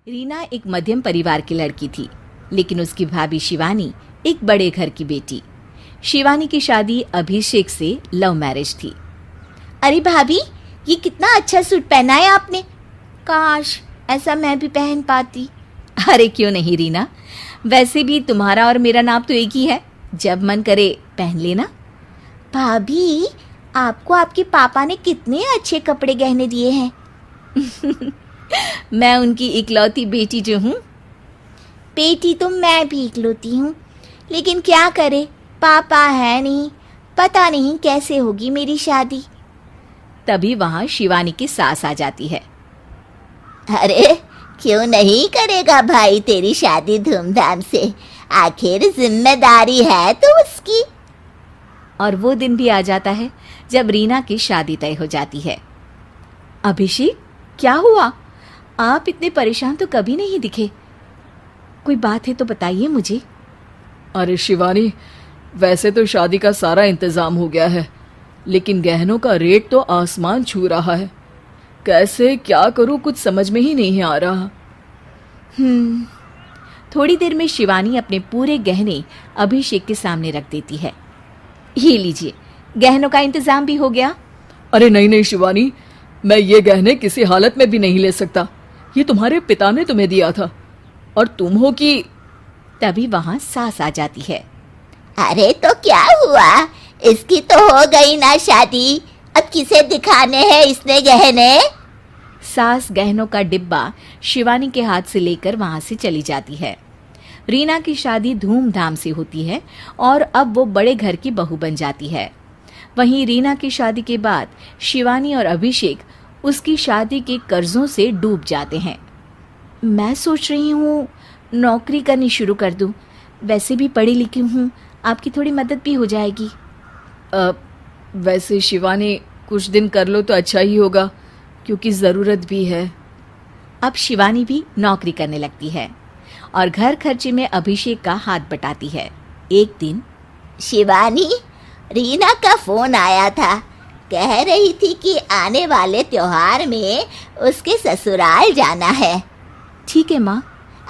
रीना एक मध्यम परिवार की लड़की थी, लेकिन उसकी भाभी शिवानी एक बड़े घर की बेटी। शिवानी की शादी अभिषेक से लव मैरिज थी। अरे भाभी, ये कितना अच्छा सूट पहना है आपने। काश ऐसा मैं भी पहन पाती। अरे क्यों नहीं रीना, वैसे भी तुम्हारा और मेरा नाप तो एक ही है, जब मन करे पहन लेना। भाभी, आपको आपके पापा ने कितने अच्छे कपड़े गहने दिए हैं। मैं उनकी इकलौती बेटी जो हूँ। बेटी तो मैं भी इकलौती हूँ, लेकिन क्या करे, पापा है नहीं, पता नहीं कैसे होगी मेरी शादी। तभी वहाँ शिवानी की सास आ जाती है। अरे क्यों नहीं करेगा भाई तेरी शादी धूमधाम से, आखिर जिम्मेदारी है तो उसकी। और वो दिन भी आ जाता है जब रीना की शादी तय हो जाती है। अभिषेक, क्या हुआ? आप इतने परेशान तो कभी नहीं दिखे, कोई बात है तो बताइए मुझे। अरे शिवानी, वैसे तो शादी का सारा इंतजाम हो गया है, लेकिन गहनों का रेट तो आसमान छू रहा है। कैसे क्या करूं, कुछ समझ में ही नहीं आ रहा। थोड़ी देर में शिवानी अपने पूरे गहने अभिषेक के सामने रख देती है। ये लीजिए, गहनों का इंतजाम भी हो गया। अरे नहीं नहीं शिवानी, मैं ये गहने किसी हालत में भी नहीं ले सकता। ये तुम्हारे पिता ने तुम्हें दिया था, और तुम हो कि। तभी वहां सास आ जाती है। अरे तो क्या हुआ, इसकी तो हो गई ना शादी, अब किसे दिखाने हैं इसने गहने। सास गहनों का डिब्बा शिवानी के हाथ से लेकर वहां से चली जाती है। रीना की शादी धूमधाम से होती है और अब वो बड़े घर की बहू बन जाती है। वहीं रीना की शादी के बाद शिवानी और अभिषेक उसकी शादी के कर्जों से डूब जाते हैं। मैं सोच रही हूँ नौकरी करनी शुरू कर दूँ, वैसे भी पढ़ी लिखी हूँ, आपकी थोड़ी मदद भी हो जाएगी। वैसे शिवानी, कुछ दिन कर लो तो अच्छा ही होगा, क्योंकि ज़रूरत भी है। अब शिवानी भी नौकरी करने लगती है और घर खर्चे में अभिषेक का हाथ बटाती है। एक दिन शिवानी, रीना का फोन आया था, कह रही थी कि आने वाले त्योहार में उसके ससुराल जाना है। ठीक है माँ।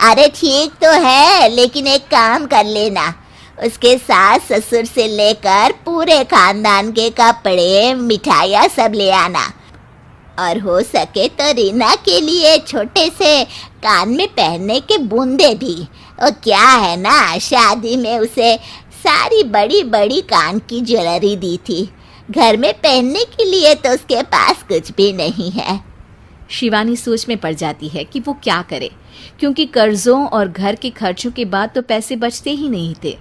अरे ठीक तो है, लेकिन एक काम कर लेना, उसके सास ससुर से लेकर पूरे खानदान के कपड़े मिठाइयाँ सब ले आना, और हो सके तो रीना के लिए छोटे से कान में पहनने के बूंदे भी। और क्या है ना, शादी में उसे सारी बड़ी बड़ी कान की ज्वेलरी दी थी, घर में पहनने के लिए तो उसके पास कुछ भी नहीं है। शिवानी सोच में पड़ जाती है कि वो क्या करे, क्योंकि कर्जों और घर के खर्चों के बाद तो पैसे बचते ही नहीं थे।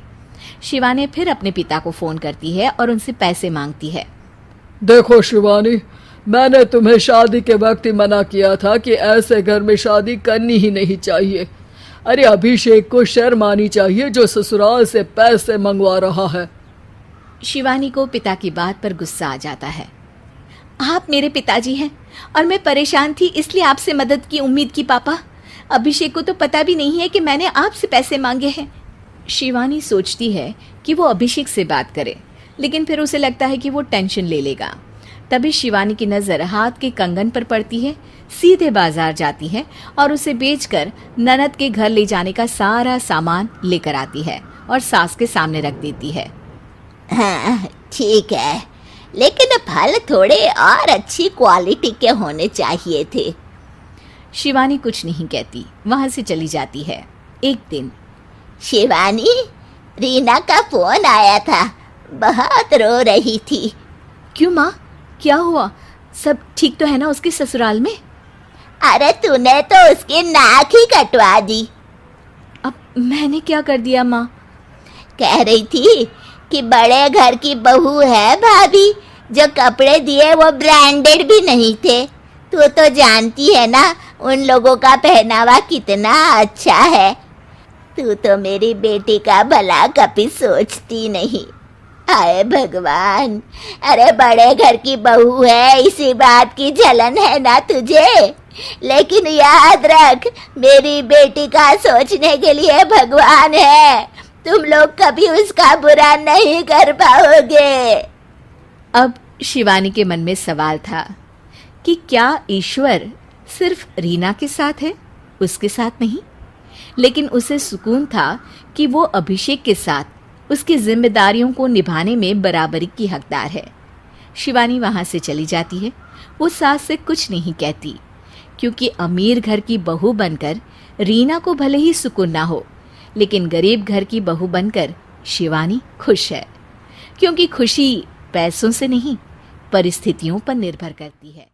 शिवानी फिर अपने पिता को फोन करती है और उनसे पैसे मांगती है। देखो शिवानी, मैंने तुम्हें शादी के वक्त ही मना किया था कि ऐसे घर में शादी करनी ही नहीं चाहिए। अरे अभिषेक को शर्म आनी चाहिए जो ससुराल से पैसे मंगवा रहा है। शिवानी को पिता की बात पर गुस्सा आ जाता है। आप मेरे पिताजी हैं और मैं परेशान थी, इसलिए आपसे मदद की उम्मीद की पापा। अभिषेक को तो पता भी नहीं है कि मैंने आपसे पैसे मांगे हैं। शिवानी सोचती है कि वो अभिषेक से बात करे, लेकिन फिर उसे लगता है कि वो टेंशन ले लेगा। तभी शिवानी की नज़र हाथ के कंगन पर पड़ती है, सीधे बाजार जाती है और उसे बेचकर ननद के घर ले जाने का सारा सामान लेकर आती है और सास के सामने रख देती है। हाँ ठीक है, लेकिन फल थोड़े और अच्छी क्वालिटी के होने चाहिए थे। शिवानी कुछ नहीं कहती, वहां से चली जाती है। एक दिन शिवानी, रीना का फोन आया था, बहुत रो रही थी। क्यों माँ, क्या हुआ? सब ठीक तो है ना उसके ससुराल में? अरे तूने तो उसकी नाक ही कटवा दी। अब मैंने क्या कर दिया माँ? कह रही थी कि बड़े घर की बहू है भाभी, जो कपड़े दिए वो ब्रांडेड भी नहीं थे। तू तो जानती है ना उन लोगों का पहनावा कितना अच्छा है। तू तो मेरी बेटी का भला कभी सोचती नहीं। हाय भगवान, अरे बड़े घर की बहू है, इसी बात की जलन है ना तुझे, लेकिन याद रख, मेरी बेटी का सोचने के लिए भगवान है, तुम लोग कभी उसका बुरा नहीं कर पाओगे। अब शिवानी के मन में सवाल था कि क्या ईश्वर सिर्फ रीना के साथ है उसके साथ नहीं, लेकिन उसे सुकून था कि वो अभिषेक के साथ उसकी जिम्मेदारियों को निभाने में बराबरी की हकदार है। शिवानी वहां से चली जाती है। वो सास से कुछ नहीं कहती, क्योंकि अमीर घर की बहू बनकर रीना को भले ही सुकून ना हो, लेकिन गरीब घर की बहू बनकर शिवानी खुश है, क्योंकि खुशी पैसों से नहीं परिस्थितियों पर निर्भर करती है।